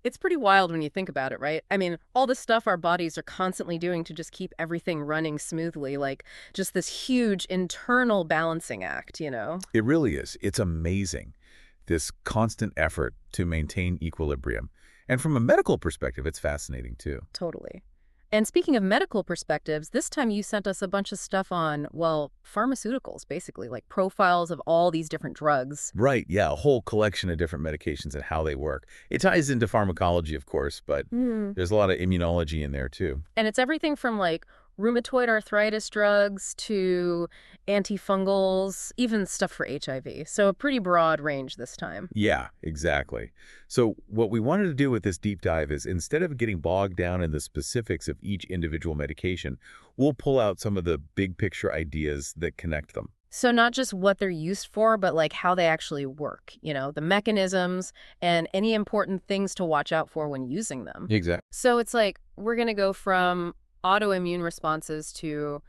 It's pretty wild when you think about it, right? I mean, all the stuff our bodies are constantly doing to just keep everything running smoothly, like just this huge internal balancing act, you know? It really is. It's amazing, this constant effort to maintain equilibrium. And from a medical perspective, it's fascinating too. Totally. And speaking of medical perspectives, this time you sent us a bunch of stuff on, well, pharmaceuticals, basically, like profiles of all these different drugs. Right, yeah, a whole collection of different medications and how they work. It ties into pharmacology, of course, but Hmm. there's a lot of immunology in there too. And it's everything from like rheumatoid arthritis drugs to antifungals, even stuff for HIV. So a pretty broad range this time. Yeah, exactly. So what we wanted to do with this deep dive is instead of getting bogged down in the specifics of each individual medication, we'll pull out some of the big picture ideas that connect them. So not just what they're used for, but like how they actually work, the mechanisms and any important things to watch out for when using them. Exactly. So it's like we're going to go from autoimmune responses to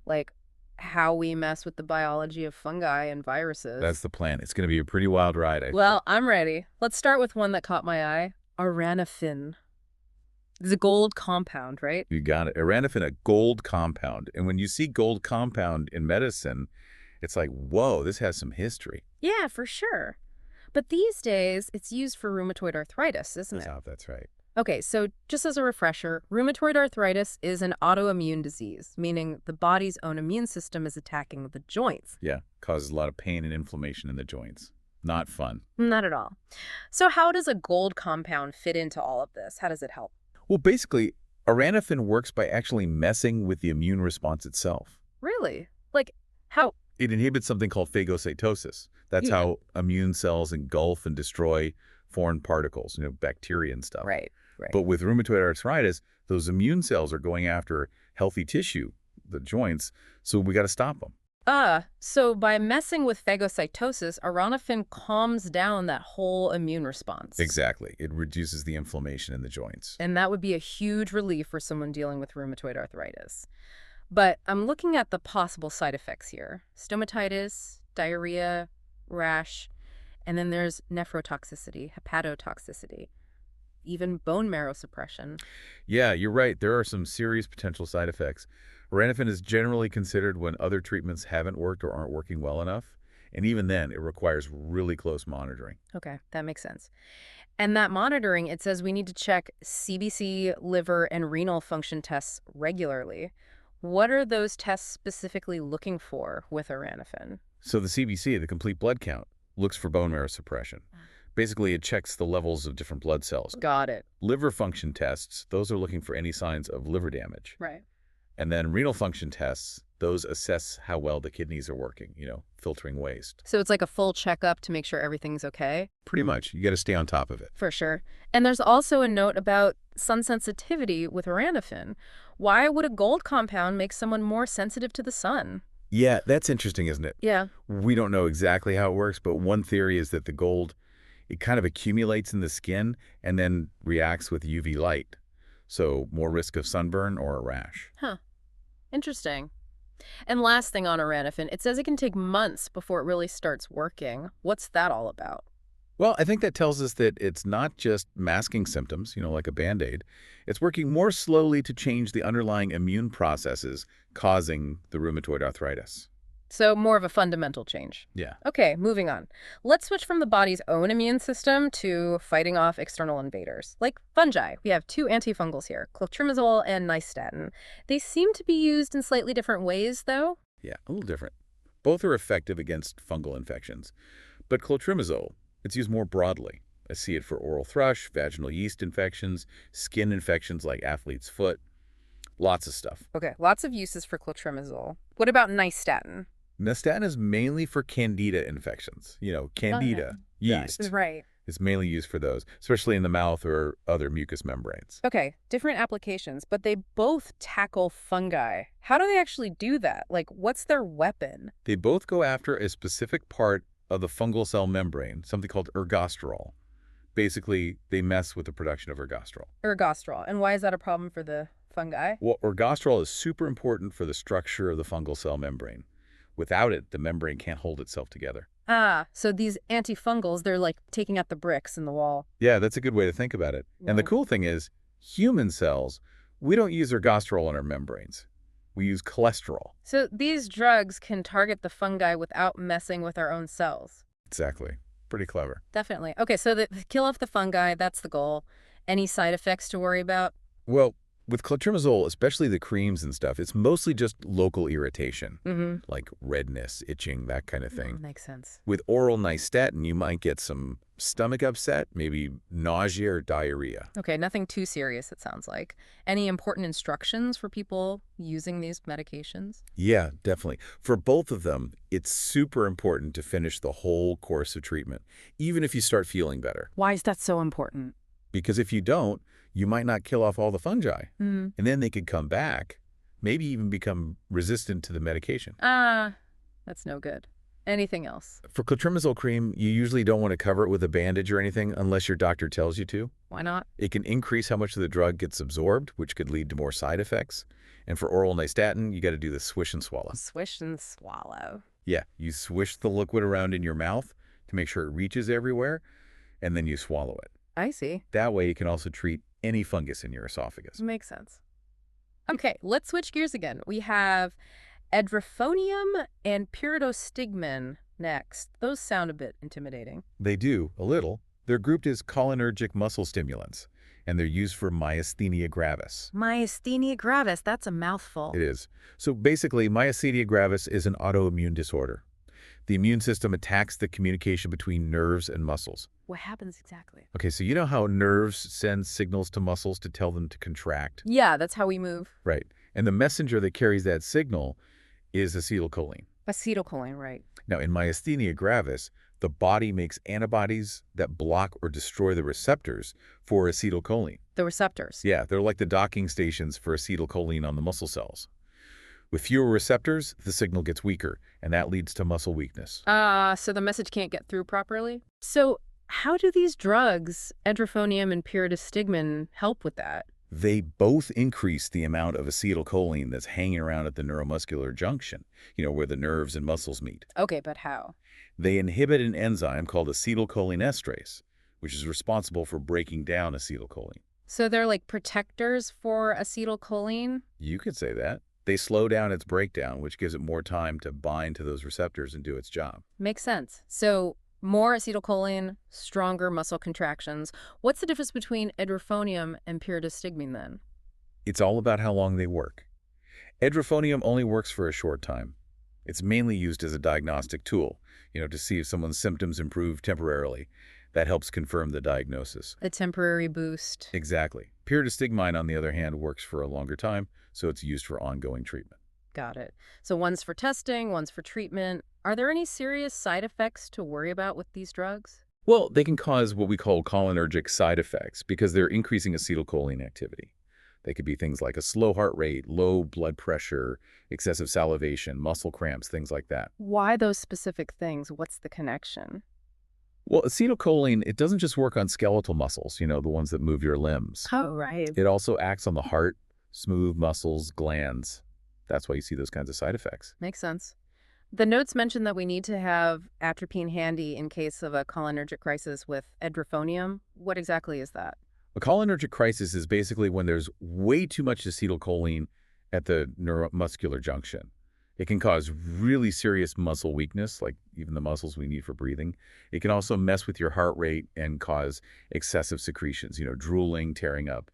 like how we mess with the biology of fungi and That's viruses. the plan. It's going to be a pretty wild ride, I think. Well, I'm ready. Let's start with one that caught my eye. Aranafin. It's a gold compound, right? You got it. Aranafin, a gold compound. And when you see gold compound in medicine, it's like, whoa, this has some history. Yeah, for sure. But these days, it's used for rheumatoid arthritis, isn't it? That's right. Okay, so just as a refresher, rheumatoid arthritis is an autoimmune disease, meaning the body's own immune system is attacking the joints. Yeah, causes a lot of pain and inflammation in the joints. Not fun. Not at all. So how does a gold compound fit into all of this? How does it help? Well, basically, Aranafin works by actually messing with the immune response itself. Really? Like, how? It inhibits something called phagocytosis. That's Yeah. how immune cells engulf and destroy foreign particles, bacteria and stuff. Right, right. But with rheumatoid arthritis, those immune cells are going after healthy tissue, the joints, so we got to stop them. So by messing with phagocytosis, Aranafin calms down that whole immune response. Exactly. It reduces the inflammation in the joints. And that would be a huge relief for someone dealing with rheumatoid arthritis. But I'm looking at the possible side effects here. Stomatitis, diarrhea, rash, and then there's nephrotoxicity, hepatotoxicity, even bone marrow suppression. Yeah, you're right. There are some serious potential side effects. Ranafin is generally considered when other treatments haven't worked or aren't working well enough. And even then, it requires really close monitoring. Okay, that makes sense. And that monitoring, it says we need to check CBC, liver, and renal function tests regularly. What are those tests specifically looking for with Aranafin? So the CBC, the complete blood count, looks for bone marrow suppression. Basically, it checks the levels of different blood cells. Got it. Liver function tests, those are looking for any signs of liver damage. Right. And then renal function tests, those assess how well the kidneys are working, filtering waste. So it's like a full checkup to make sure everything's okay? Pretty much. You got to stay on top of it. For sure. And there's also a note about sun sensitivity with Aranafin. Why would a gold compound make someone more sensitive to the sun? Yeah, that's interesting, isn't it? Yeah. We don't know exactly how it works, but one theory is that the gold, it kind of accumulates in the skin and then reacts with UV light. So more risk of sunburn or a rash. Huh. Interesting. And last thing on Aranafin, it says it can take months before it really starts working. What's that all about? Well, I think that tells us that it's not just masking symptoms, like a Band-Aid. It's working more slowly to change the underlying immune processes causing the rheumatoid arthritis. So more of a fundamental change. Yeah. Okay, moving on. Let's switch from the body's own immune system to fighting off external invaders. Like fungi. We have two antifungals here, clotrimazole and nystatin. They seem to be used in slightly different ways, though. Yeah, a little different. Both are effective against fungal infections. But clotrimazole, it's used more broadly. I see it for oral thrush, vaginal yeast infections, skin infections like athlete's foot, lots of stuff. Okay, lots of uses for clotrimazole. What about nystatin? Nystatin is mainly for candida infections. Candida yeast Right. is mainly used for those, especially in the mouth or other mucous membranes. Okay, different applications, but they both tackle fungi. How do they actually do that? Like, what's their weapon? They both go after a specific part of the fungal cell membrane, something called ergosterol. Basically, they mess with the production of ergosterol. Ergosterol. And why is that a problem for the fungi? Well, ergosterol is super important for the structure of the fungal cell membrane. Without it, the membrane can't hold itself together. Ah, so these antifungals, they're like taking out the bricks in the wall. Yeah, that's a good way to think about it. And the Right. cool thing is, human cells, we don't use ergosterol in our membranes. We use cholesterol. So these drugs can target the fungi without messing with our own cells. Exactly. Pretty clever. Definitely. Okay, so kill off the fungi, that's the goal. Any side effects to worry about? Well, with clotrimazole, especially the creams and stuff, it's mostly just local irritation, Mm-hmm. like redness, itching, that kind of thing. Makes sense. With oral nystatin, you might get some stomach upset, maybe nausea or diarrhea. Okay, nothing too serious, it sounds like. Any important instructions for people using these medications? Yeah, definitely. For both of them, it's super important to finish the whole course of treatment, even if you start feeling better. Why is that so important? Because if you don't, you might not kill off all the fungi, Mm. and then they could come back, maybe even become resistant to the medication. Ah, that's no good. Anything else? For clotrimazole cream, you usually don't want to cover it with a bandage or anything unless your doctor tells you to. Why not? It can increase how much of the drug gets absorbed, which could lead to more side effects. And for oral nystatin, you got to do the swish and swallow. Swish and swallow. Yeah, you swish the liquid around in your mouth to make sure it reaches everywhere, and then you swallow it. I see. That way, you can also treat any fungus in your esophagus. Makes sense. Okay, let's switch gears again. We have edrophonium and pyridostigmine next. Those sound a bit intimidating. They do, a little. They're grouped as cholinergic muscle stimulants, and they're used for myasthenia gravis. Myasthenia gravis, that's a mouthful. It is. So basically, myasthenia gravis is an autoimmune disorder. The immune system attacks the communication between nerves and muscles. What happens exactly? Okay, so you know how nerves send signals to muscles to tell them to contract? Yeah, that's how we move. Right. And the messenger that carries that signal is acetylcholine. Acetylcholine, right. Now, in myasthenia gravis, the body makes antibodies that block or destroy the receptors for acetylcholine. The receptors. Yeah, they're like the docking stations for acetylcholine on the muscle cells. With fewer receptors, the signal gets weaker, and that leads to muscle weakness. So the message can't get through properly? So how do these drugs, edrophonium and pyridostigmine, help with that? They both increase the amount of acetylcholine that's hanging around at the neuromuscular junction, where the nerves and muscles meet. Okay, but how? They inhibit an enzyme called acetylcholinesterase, which is responsible for breaking down acetylcholine. So they're like protectors for acetylcholine? You could say that. They slow down its breakdown, which gives it more time to bind to those receptors and do its job. Makes sense. So more acetylcholine, stronger muscle contractions. What's the difference between edrophonium and pyridostigmine then? It's all about how long they work. Edrophonium only works for a short time. It's mainly used as a diagnostic tool, to see if someone's symptoms improve temporarily. That helps confirm the diagnosis. A temporary boost. Exactly. Pyridostigmine, on the other hand, works for a longer time, so it's used for ongoing treatment. Got it. So one's for testing, one's for treatment. Are there any serious side effects to worry about with these drugs? Well, they can cause what we call cholinergic side effects because they're increasing acetylcholine activity. They could be things like a slow heart rate, low blood pressure, excessive salivation, muscle cramps, things like that. Why those specific things? What's the connection? Well, acetylcholine, it doesn't just work on skeletal muscles, the ones that move your limbs. Oh, right. It also acts on the heart, smooth muscles, glands. That's why you see those kinds of side effects. Makes sense. The notes mention that we need to have atropine handy in case of a cholinergic crisis with edrophonium. What exactly is that? A cholinergic crisis is basically when there's way too much acetylcholine at the neuromuscular junction. It can cause really serious muscle weakness, like even the muscles we need for breathing. It can also mess with your heart rate and cause excessive secretions, drooling, tearing up.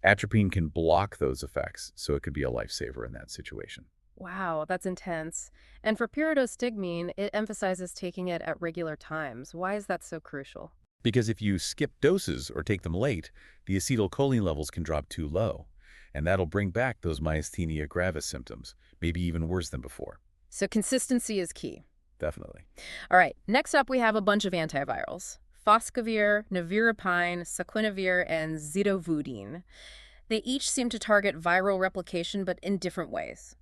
Atropine can block those effects, so it could be a lifesaver in that situation. Wow, that's intense. And for pyridostigmine, it emphasizes taking it at regular times. Why is that so crucial? Because if you skip doses or take them late, the acetylcholine levels can drop too low, and that'll bring back those myasthenia gravis symptoms, maybe even worse than before. So consistency is key. Definitely. All right, next up we have a bunch of antivirals. Foscavir, nevirapine, saquinavir, and zidovudine. They each seem to target viral replication, but in different ways.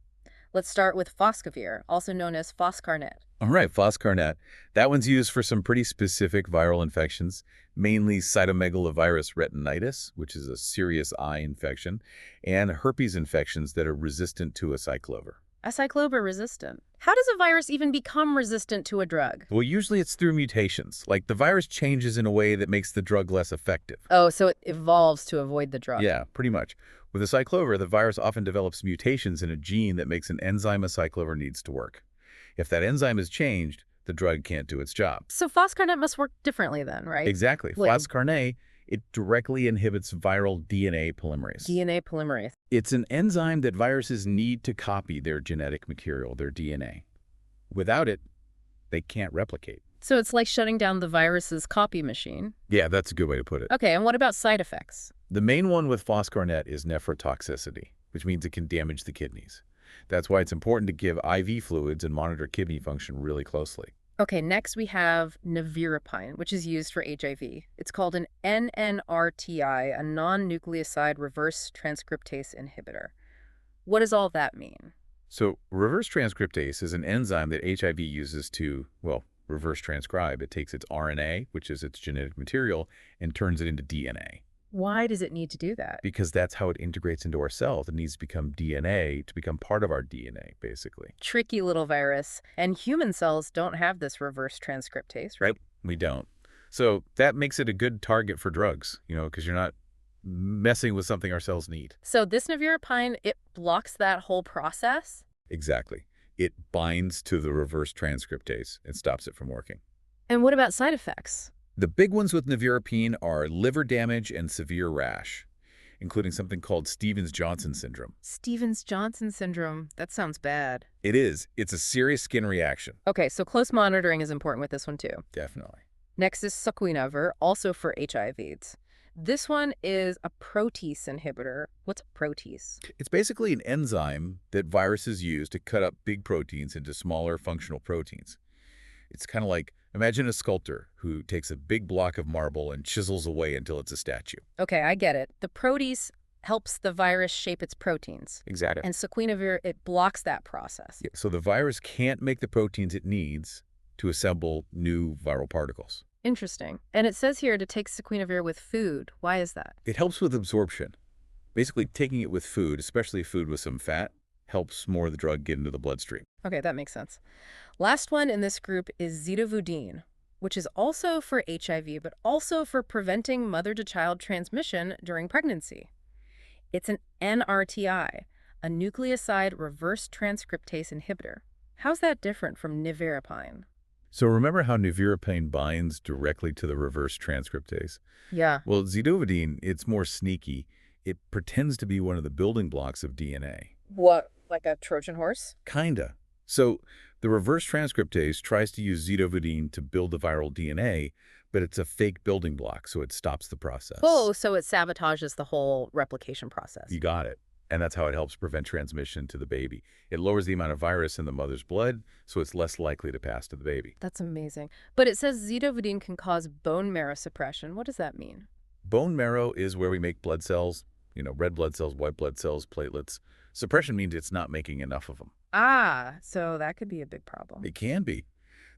Let's start with foscavir, also known as foscarnet. All right, foscarnet. That one's used for some pretty specific viral infections, mainly cytomegalovirus retinitis, which is a serious eye infection, and herpes infections that are resistant to acyclovir. Acyclovir resistant. How does a virus even become resistant to a drug? Well, usually it's through mutations, like the virus changes in a way that makes the drug less effective. Oh, so it evolves to avoid the drug. Yeah, pretty much. With acyclovir, the virus often develops mutations in a gene that makes an enzyme acyclovir needs to work. If that enzyme is changed, the drug can't do its job. So phoscarnet must work differently then, right? Exactly. Like Phoscarnet, it directly inhibits viral DNA polymerase. DNA polymerase. It's an enzyme that viruses need to copy their genetic material, their DNA. Without it, they can't replicate. So it's like shutting down the virus's copy machine. Yeah, that's a good way to put it. Okay, and what about side effects? The main one with phoscarnet is nephrotoxicity, which means it can damage the kidneys. That's why it's important to give IV fluids and monitor kidney function really closely. Okay, next we have nevirapine, which is used for HIV. It's called an NNRTI, a non-nucleoside reverse transcriptase inhibitor. What does all that mean? So reverse transcriptase is an enzyme that HIV uses to, well, reverse transcribe. It takes its RNA, which is its genetic material, and turns it into DNA. Why does it need to do that? Because that's how it integrates into our cells. It needs to become DNA to become part of our DNA, basically. Tricky little virus. And human cells don't have this reverse transcriptase, right? We don't. So that makes it a good target for drugs, because you're not messing with something our cells need. So this nevirapine, it blocks that whole process? Exactly. It binds to the reverse transcriptase and stops it from working. And what about side effects? The big ones with nevirapine are liver damage and severe rash, including something called Stevens-Johnson syndrome. Stevens-Johnson syndrome. That sounds bad. It is. It's a serious skin reaction. Okay, so close monitoring is important with this one too. Definitely. Next is saquinavir, also for HIVs. This one is a protease inhibitor. What's a protease? It's basically an enzyme that viruses use to cut up big proteins into smaller functional proteins. It's kind of like, imagine a sculptor who takes a big block of marble and chisels away until it's a statue. Okay, I get it. The protease helps the virus shape its proteins. Exactly. And saquinavir, it blocks that process. Yeah, so the virus can't make the proteins it needs to assemble new viral particles. Interesting. And it says here to take saquinavir with food. Why is that? It helps with absorption. Basically, taking it with food, especially food with some fat, helps more of the drug get into the bloodstream. Okay, that makes sense. Last one in this group is zidovudine, which is also for HIV, but also for preventing mother-to-child transmission during pregnancy. It's an NRTI, a nucleoside reverse transcriptase inhibitor. How's that different from nevirapine? So remember how nevirapine binds directly to the reverse transcriptase? Yeah. Well, zidovudine, it's more sneaky. It pretends to be one of the building blocks of DNA. What, like a Trojan horse? Kinda. So the reverse transcriptase tries to use zidovudine to build the viral DNA, but it's a fake building block, so it stops the process. Oh, so it sabotages the whole replication process. You got it. And that's how it helps prevent transmission to the baby. It lowers the amount of virus in the mother's blood, so it's less likely to pass to the baby. That's amazing. But it says zidovudine can cause bone marrow suppression. What does that mean? Bone marrow is where we make blood cells, red blood cells, white blood cells, platelets. Suppression means it's not making enough of them. Ah, so that could be a big problem. It can be.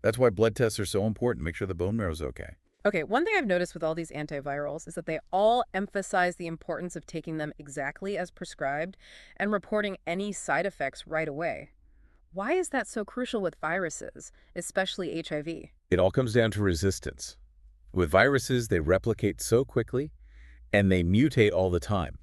That's why blood tests are so important. Make sure the bone marrow's okay. Okay, one thing I've noticed with all these antivirals is that they all emphasize the importance of taking them exactly as prescribed and reporting any side effects right away. Why is that so crucial with viruses, especially HIV? It all comes down to resistance. With viruses, they replicate so quickly, and they mutate all the time.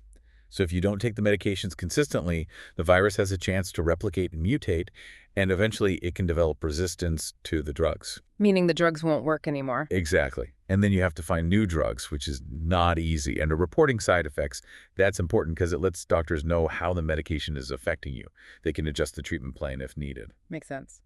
So if you don't take the medications consistently, the virus has a chance to replicate and mutate, and eventually it can develop resistance to the drugs. Meaning the drugs won't work anymore. Exactly. And then you have to find new drugs, which is not easy. And reporting side effects, that's important because it lets doctors know how the medication is affecting you. They can adjust the treatment plan if needed. Makes sense.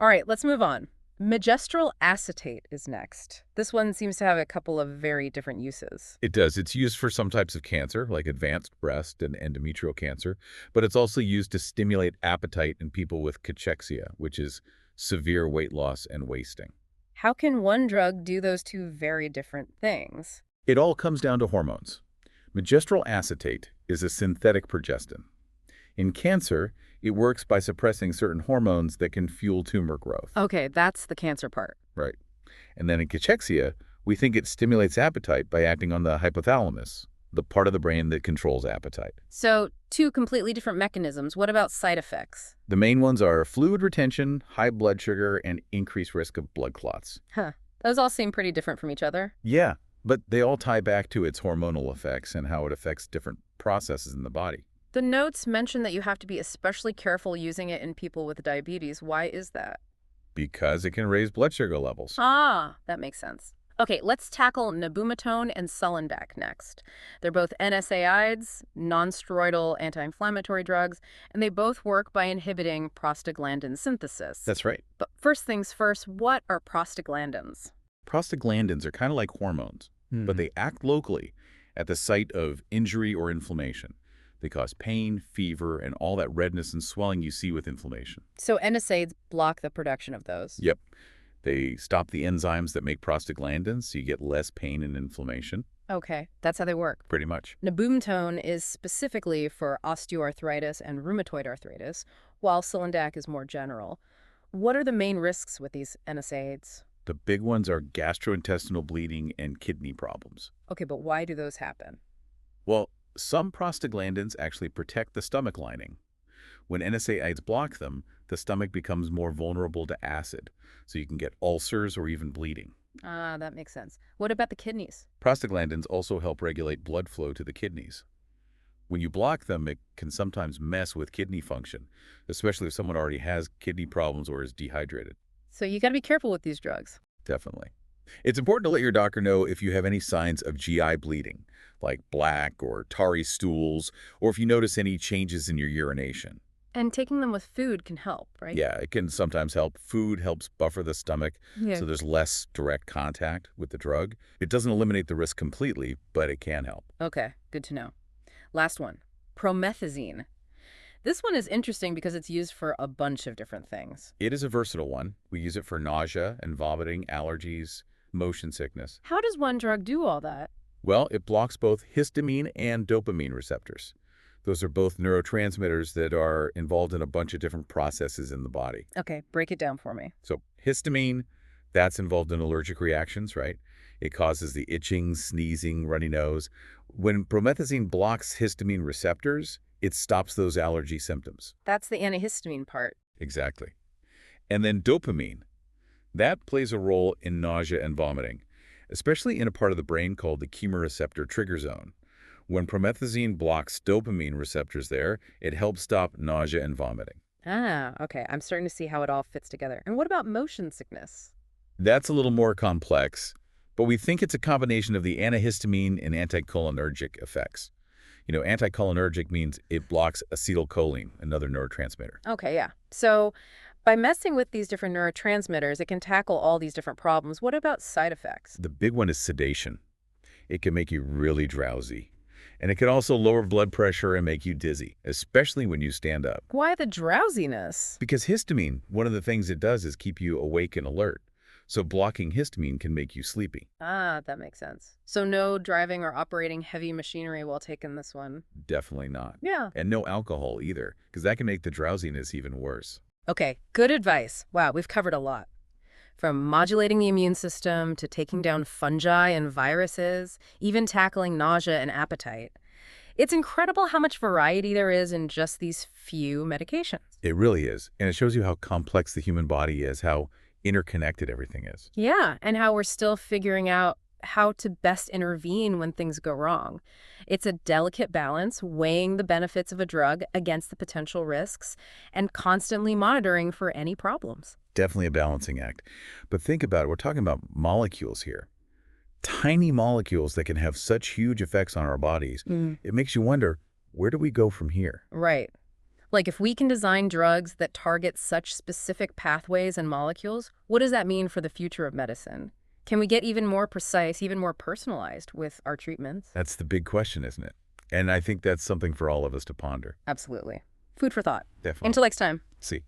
All right, let's move on. Magistral acetate is next. This one seems to have a couple of very different uses. It does. It's used for some types of cancer, like advanced breast and endometrial cancer, but it's also used to stimulate appetite in people with cachexia, which is severe weight loss and wasting. How can one drug do those two very different things? It all comes down to hormones. Magistral acetate is a synthetic progestin. In cancer, it works by suppressing certain hormones that can fuel tumor growth. Okay, that's the cancer part. Right. And then in cachexia, we think it stimulates appetite by acting on the hypothalamus, the part of the brain that controls appetite. So, two completely different mechanisms. What about side effects? The main ones are fluid retention, high blood sugar, and increased risk of blood clots. Huh. Those all seem pretty different from each other. Yeah, but they all tie back to its hormonal effects and how it affects different processes in the body. The notes mention that you have to be especially careful using it in people with diabetes. Why is that? Because it can raise blood sugar levels. Ah, that makes sense. Okay, let's tackle nabumetone and sulindac next. They're both NSAIDs, non-steroidal anti-inflammatory drugs, and they both work by inhibiting prostaglandin synthesis. That's right. But first things first, what are prostaglandins? Prostaglandins are kind of like hormones, but they act locally at the site of injury or inflammation. They cause pain, fever, and all that redness and swelling you see with inflammation. So NSAIDs block the production of those. Yep. They stop the enzymes that make prostaglandins, so you get less pain and inflammation. Okay, that's how they work. Pretty much. Nabumetone is specifically for osteoarthritis and rheumatoid arthritis, while sulindac is more general. What are the main risks with these NSAIDs? The big ones are gastrointestinal bleeding and kidney problems. Okay, but why do those happen? Well, some prostaglandins actually protect the stomach lining. When NSAIDs block them, the stomach becomes more vulnerable to acid, so you can get ulcers or even bleeding. Ah, that makes sense. What about the kidneys? Prostaglandins also help regulate blood flow to the kidneys. When you block them, it can sometimes mess with kidney function, especially if someone already has kidney problems or is dehydrated. So you got to be careful with these drugs. Definitely. It's important to let your doctor know if you have any signs of GI bleeding, like black or tarry stools, or if you notice any changes in your urination. And taking them with food can help, right? Yeah, it can sometimes help. Food helps buffer the stomach, Yeah. so there's less direct contact with the drug. It doesn't eliminate the risk completely, but it can help. Okay, good to know. Last one, promethazine. This one is interesting because it's used for a bunch of different things. It is a versatile one. We use it for nausea and vomiting, allergies, motion sickness. How does one drug do all that? Well, it blocks both histamine and dopamine receptors. Those are both neurotransmitters that are involved in a bunch of different processes in the body. Okay, break it down for me. So histamine, that's involved in allergic reactions, right? It causes the itching, sneezing, runny nose. When promethazine blocks histamine receptors, it stops those allergy symptoms. That's the antihistamine part. Exactly. And then dopamine. That plays a role in nausea and vomiting, especially in a part of the brain called the chemoreceptor trigger zone. When promethazine blocks dopamine receptors there, it helps stop nausea and vomiting. Ah, okay. I'm starting to see how it all fits together. And what about motion sickness? That's a little more complex, but we think it's a combination of the antihistamine and anticholinergic effects. Anticholinergic means it blocks acetylcholine, another neurotransmitter. Okay, yeah. So by messing with these different neurotransmitters, it can tackle all these different problems. What about side effects? The big one is sedation. It can make you really drowsy. And it can also lower blood pressure and make you dizzy, especially when you stand up. Why the drowsiness? Because histamine, one of the things it does is keep you awake and alert. So blocking histamine can make you sleepy. Ah, that makes sense. So no driving or operating heavy machinery while taking this one. Definitely not. Yeah. And no alcohol either, because that can make the drowsiness even worse. Okay, good advice. Wow, we've covered a lot. From modulating the immune system to taking down fungi and viruses, even tackling nausea and appetite. It's incredible how much variety there is in just these few medications. It really is. And it shows you how complex the human body is, how interconnected everything is. Yeah, and how we're still figuring out how to best intervene when things go wrong. It's a delicate balance, weighing the benefits of a drug against the potential risks and constantly monitoring for any problems. Definitely a balancing act. But think about it. We're talking about molecules here. Tiny molecules that can have such huge effects on our bodies. It makes you wonder, where do we go from here? Right. Like if we can design drugs that target such specific pathways and molecules, what does that mean for the future of medicine? Can we get even more precise, even more personalized with our treatments? That's the big question, isn't it? And I think that's something for all of us to ponder. Absolutely. Food for thought. Definitely. Until next time. See.